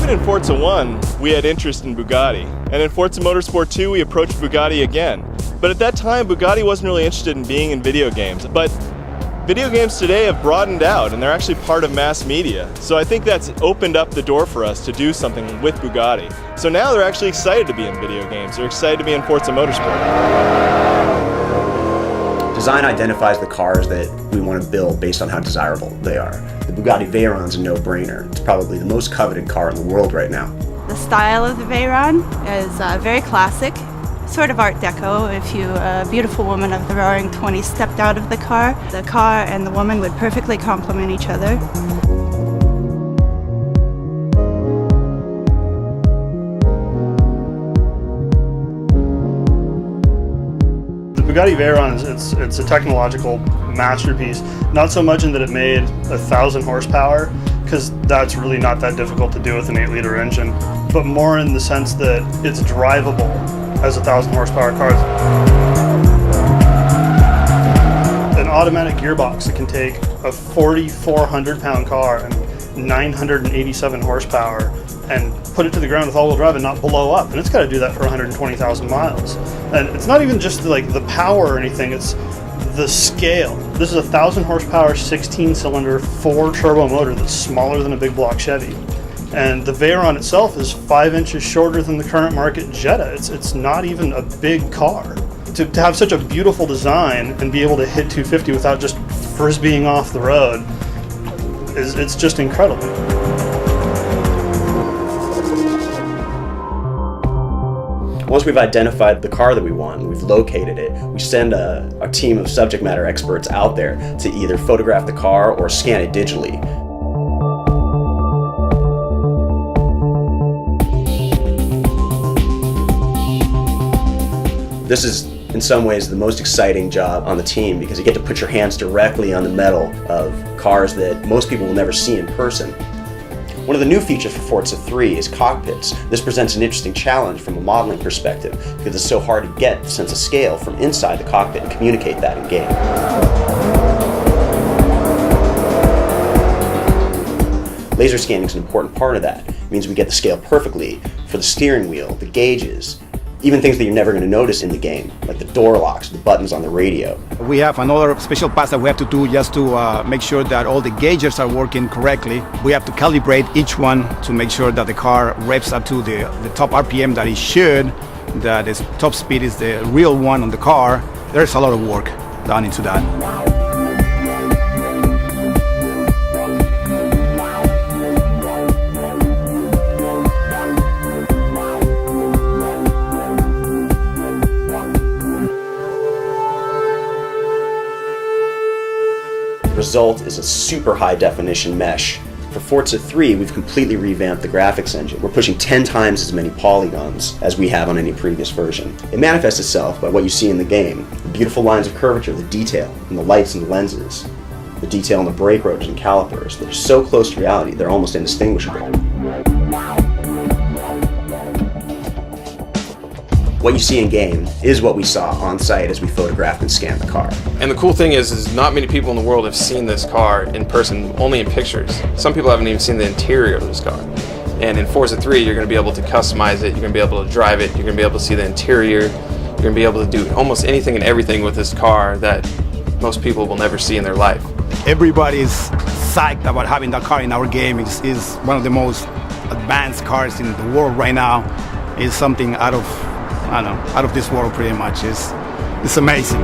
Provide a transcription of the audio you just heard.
In Forza 1, we had interest in Bugatti, and in Forza Motorsport 2, we approached Bugatti again. But at that time, Bugatti wasn't really interested in being in video games. But video games today have broadened out, and they're actually part of mass media. So I think that's opened up the door for us to do something with Bugatti. So now they're actually excited to be in video games. They're excited to be in Forza Motorsport. Design identifies the cars that we want to build based on how desirable they are. The Bugatti Veyron is a no-brainer. It's probably the most coveted car in the world right now. The style of the Veyron is very classic, sort of Art Deco. If a beautiful woman of the Roaring 20s stepped out of the car and the woman would perfectly complement each other. The Bugatti Veyron, it's a technological masterpiece, not so much in that it made 1,000 horsepower, because that's really not that difficult to do with an 8-liter engine, but more in the sense that it's drivable as 1,000 horsepower cars. An automatic gearbox that can take a 4,400 pound car and 987 horsepower and put it to the ground with all-wheel drive and not blow up, and it's got to do that for 120,000 miles. And it's not even just like the power or anything, it's the scale. This is a 1,000 horsepower 16-cylinder 4-turbo motor that's smaller than a big block Chevy, and the Veyron itself is 5 inches shorter than the current market Jetta. It's not even a big car. To have such a beautiful design and be able to hit 250 without just frisbeeing off the road it's just incredible. Once we've identified the car that we want, we've located it, we send a team of subject matter experts out there to either photograph the car or scan it digitally. This is, in some ways, the most exciting job on the team because you get to put your hands directly on the metal of cars that most people will never see in person. One of the new features for Forza 3 is cockpits. This presents an interesting challenge from a modeling perspective because it's so hard to get the sense of scale from inside the cockpit and communicate that in game. Laser scanning is an important part of that. It means we get the scale perfectly for the steering wheel, the gauges, even things that you're never going to notice in the game, like the door locks, the buttons on the radio. We have another special pass that we have to do just to make sure that all the gauges are working correctly. We have to calibrate each one to make sure that the car revs up to the top RPM that it should, that its top speed is the real one on the car. There's a lot of work done into that. The result is a super high definition mesh. For Forza 3, we've completely revamped the graphics engine. We're pushing 10 times as many polygons as we have on any previous version. It manifests itself by what you see in the game. The beautiful lines of curvature, the detail, and the lights and lenses. The detail in the brake rotors and calipers. They're so close to reality, they're almost indistinguishable. What you see in game is what we saw on site as we photographed and scanned the car. And the cool thing is not many people in the world have seen this car in person, only in pictures. Some people haven't even seen the interior of this car. And in Forza 3, you're going to be able to customize it, you're going to be able to drive it, you're going to be able to see the interior, you're going to be able to do almost anything and everything with this car that most people will never see in their life. Everybody's psyched about having that car in our game. It's one of the most advanced cars in the world right now. It's something out of this world pretty much. It's amazing.